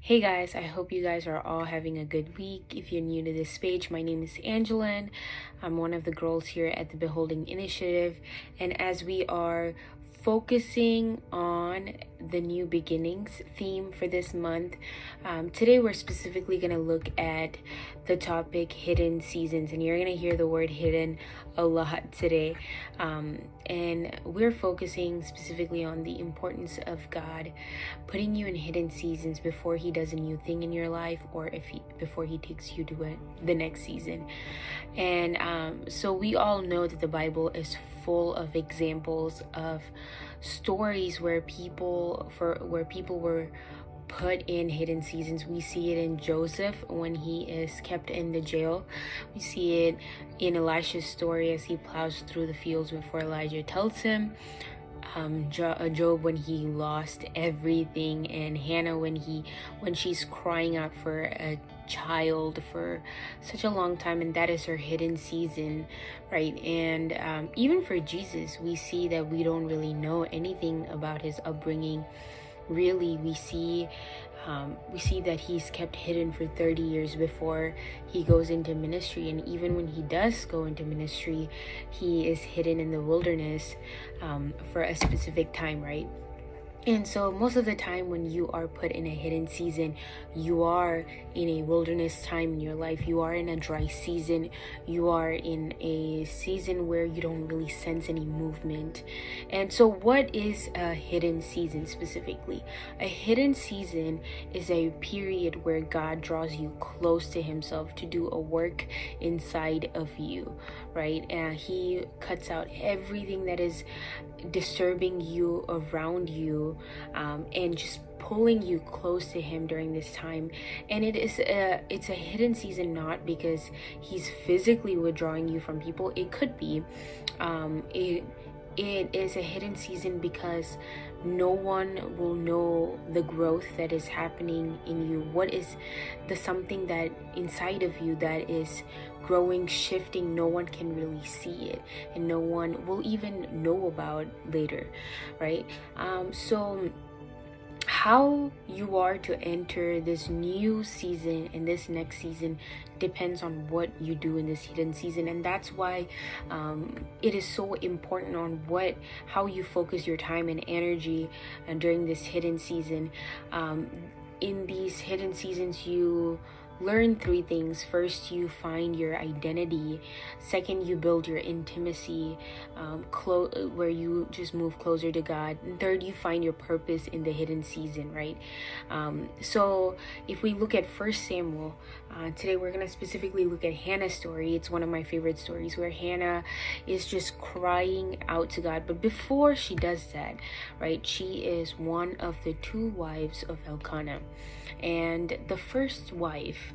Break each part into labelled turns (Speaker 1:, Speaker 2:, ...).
Speaker 1: Hey guys, I hope you guys are all having a good week. If you're new to this page, my name is Angelin. I'm one of the girls here at the Beholding Initiative, and as we are focusing on the new beginnings theme for this month, today we're specifically going to look at the topic hidden seasons, and you're going to hear the word hidden a lot today. And we're focusing specifically on the importance of God putting you in hidden seasons before he does a new thing in your life, or before he takes you to the next season. And so we all know that the Bible is full of examples of stories where people were put in hidden seasons. We see it in Joseph when he is kept in the jail. We see it in Elisha's story as he plows through the fields before Elijah tells him. Job when he lost everything, and Hannah when she's crying out for a child for such a long time, and that is her hidden season, right? And even for Jesus, we see that we don't really know anything about his upbringing. Really, we see that he's kept hidden for 30 years before he goes into ministry, and even when he does go into ministry, he is hidden in the wilderness for a specific time, right? And so most of the time when you are put in a hidden season, you are in a wilderness time in your life. You are in a dry season. You are in a season where you don't really sense any movement. And so what is a hidden season specifically? A hidden season is a period where God draws you close to himself to do a work inside of you, right? And he cuts out everything that is disturbing you around you, and just pulling you close to him during this time. And it's a hidden season, not because he's physically withdrawing you from people. It could be it is a hidden season because no one will know the growth that is happening in you. What is the something that inside of you that is growing, shifting? No one can really see it, and no one will even know about later, right? So how you are to enter this new season and this next season depends on what you do in this hidden season. And that's why it is so important on how you focus your time and energy during this hidden season. In these hidden seasons, you learn three things. First, you find your identity. Second, you build your intimacy, where you just move closer to God. And third, you find your purpose in the hidden season, right? So if we look at 1 Samuel, today we're going to specifically look at Hannah's story. It's one of my favorite stories where Hannah is just crying out to God. But before she does that, right, she is one of the two wives of Elkanah. And the first wife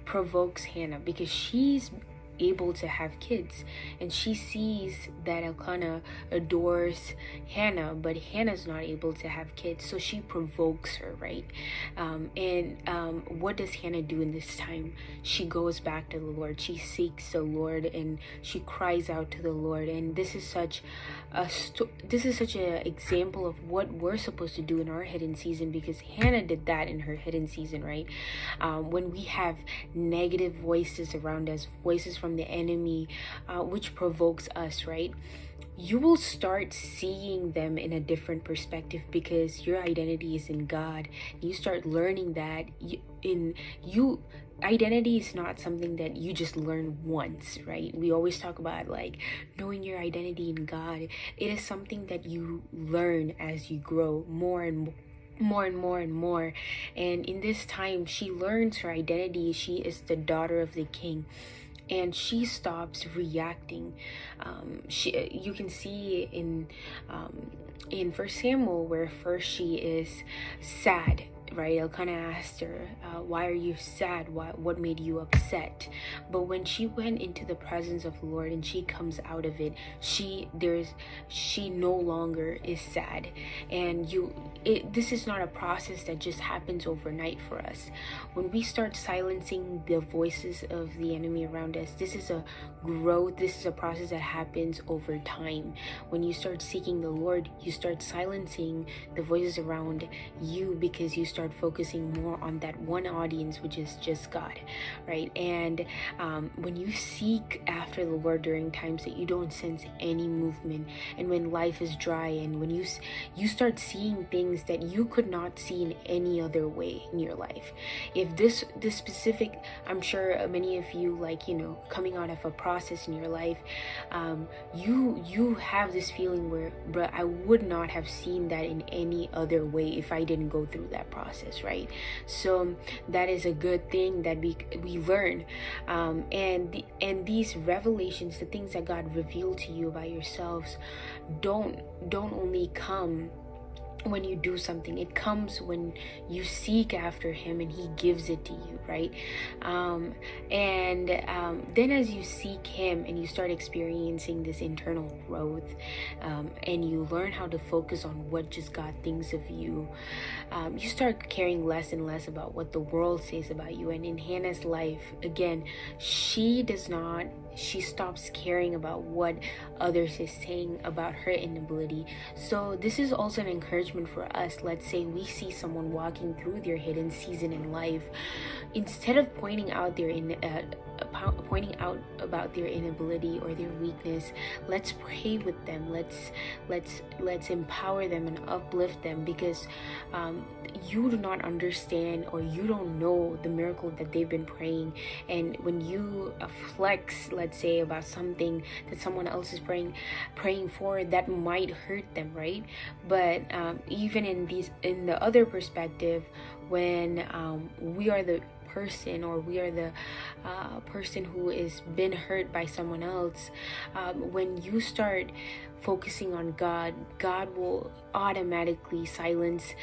Speaker 1: provokes Hannah because she's able to have kids, and she sees that Elkanah adores Hannah, but Hannah's not able to have kids, so she provokes her, right? What does Hannah do in this time? She goes back to the Lord. She seeks the Lord, and she cries out to the Lord. And this is such an example of what we're supposed to do in our hidden season, because Hannah did that in her hidden season, right? When we have negative voices around us, voices from the enemy, which provokes us, right? You will start seeing them in a different perspective because your identity is in God. You start learning that identity is not something that you just learn once, right? We always talk about like knowing your identity in God. It is something that you learn as you grow more and more. And in this time, she learns her identity. She is the daughter of the king, and she stops reacting. You can see in 1 Samuel where first she is sad, right? Elkanah asked her, why are you sad? What made you upset? But when she went into the presence of the Lord and she comes out of it, she no longer is sad. And this is not a process that just happens overnight for us. When we start silencing the voices of the enemy around us, this is a growth. This is a process that happens over time. When you start seeking the Lord, you start silencing the voices around you because you start start focusing more on that one audience, which is just God, right? And when you seek after the Lord during times that you don't sense any movement, and when life is dry, and when you start seeing things that you could not see in any other way in your life. If this specific, I'm sure many of you, like, you know, coming out of a process in your life, you have this feeling where, bruh, I would not have seen that in any other way if I didn't go through that process, right? So that is a good thing that we learn, and these revelations, the things that God revealed to you about yourselves, don't only come when you do something. It comes when you seek after him and he gives it to you, right? Then as you seek him and you start experiencing this internal growth, and you learn how to focus on what just God thinks of you, you start caring less and less about what the world says about you. And in Hannah's life, again, she stops caring about what others is saying about her inability. So this is also an encouragement for us. Let's say we see someone walking through their hidden season in life. Instead of pointing out about their inability or their weakness, let's pray with them. Let's empower them and uplift them, because you do not understand, or you don't know the miracle that they've been praying. And when you flex, let's say, about something that someone else is praying for, that might hurt them, right? But even in the other perspective, when we are the person, or we are the person who is been hurt by someone else, when you start focusing on God will automatically silence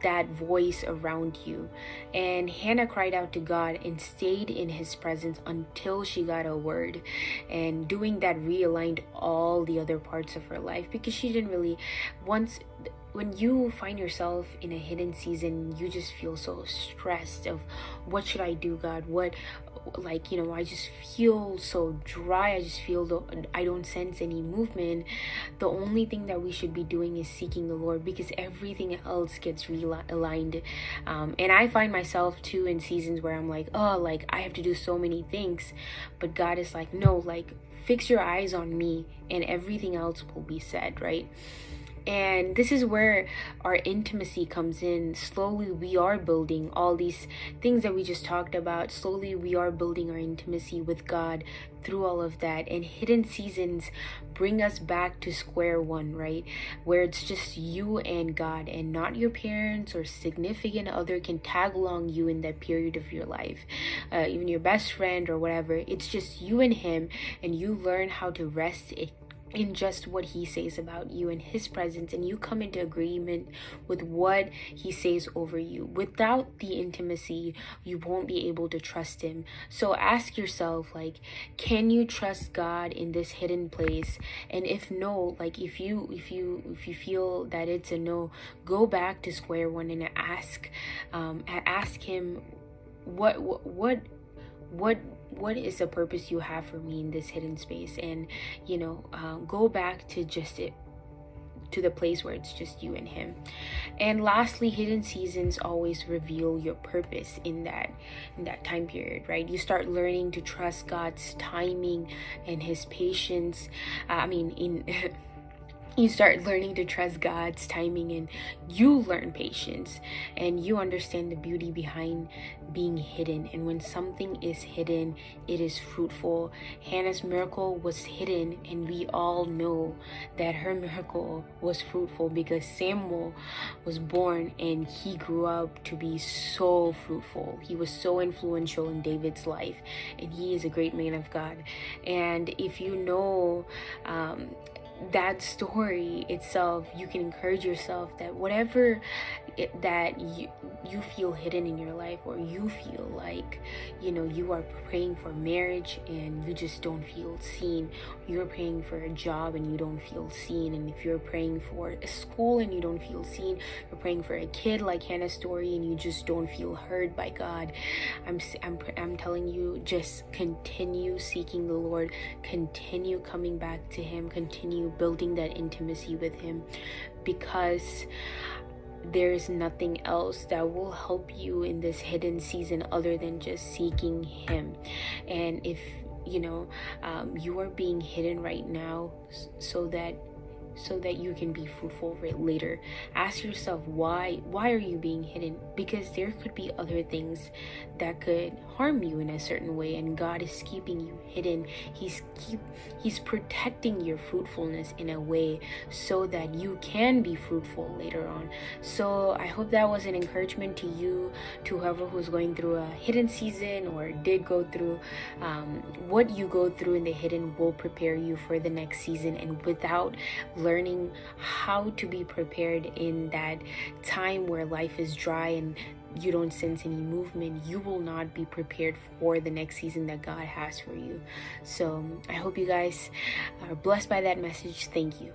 Speaker 1: that voice around you. And Hannah cried out to God and stayed in his presence until she got a word, and doing that realigned all the other parts of her life, because she didn't really, when you find yourself in a hidden season, you just feel so stressed of, what should I do, God? I just feel so dry. I just feel I don't sense any movement. The only thing that we should be doing is seeking the Lord, because everything else gets realigned. And I find myself too in seasons where I'm like, I have to do so many things. But God is like, no, fix your eyes on me and everything else will be said, right? And this is where our intimacy comes in. Slowly we are building all these things that we just talked about. Slowly we are building our intimacy with God through all of that. And hidden seasons bring us back to square one, right? Where it's just you and God, and not your parents or significant other can tag along you in that period of your life, even your best friend or whatever. It's just you and him, and you learn how to rest in just what he says about you in his presence, and you come into agreement with what he says over you. Without the intimacy, you won't be able to trust him. So ask yourself, can you trust God in this hidden place? And if no, if you feel that it's a no, go back to square one and ask him, what is the purpose you have for me in this hidden space? And go back to to the place where it's just you and him. And lastly, hidden seasons always reveal your purpose in that time period, right? You start learning to trust God's timing and his patience. You start learning to trust God's timing, and you learn patience, and you understand the beauty behind being hidden. And when something is hidden, it is fruitful. Hannah's miracle was hidden, and we all know that her miracle was fruitful because Samuel was born and he grew up to be so fruitful. He was so influential in David's life, and he is a great man of God. And if you know that story itself, you can encourage yourself that whatever that you feel hidden in your life, or you feel like you are praying for marriage and you just don't feel seen, you're praying for a job and you don't feel seen, and if you're praying for a school and you don't feel seen, you're praying for a kid like Hannah's story and you just don't feel heard by God, I'm telling you, just continue seeking the Lord, continue coming back to him, continue building that intimacy with him, because there's nothing else that will help you in this hidden season other than just seeking Him. And if you are being hidden right now so that you can be fruitful later, ask yourself, why are you being hidden? Because there could be other things that could harm you in a certain way, and God is keeping you hidden. He's protecting your fruitfulness in a way so that you can be fruitful later on. So I hope that was an encouragement to you, to whoever who's going through a hidden season or did go through. What you go through in the hidden will prepare you for the next season, and without learning how to be prepared in that time where life is dry and you don't sense any movement, you will not be prepared for the next season that God has for you. So I hope you guys are blessed by that message. Thank you.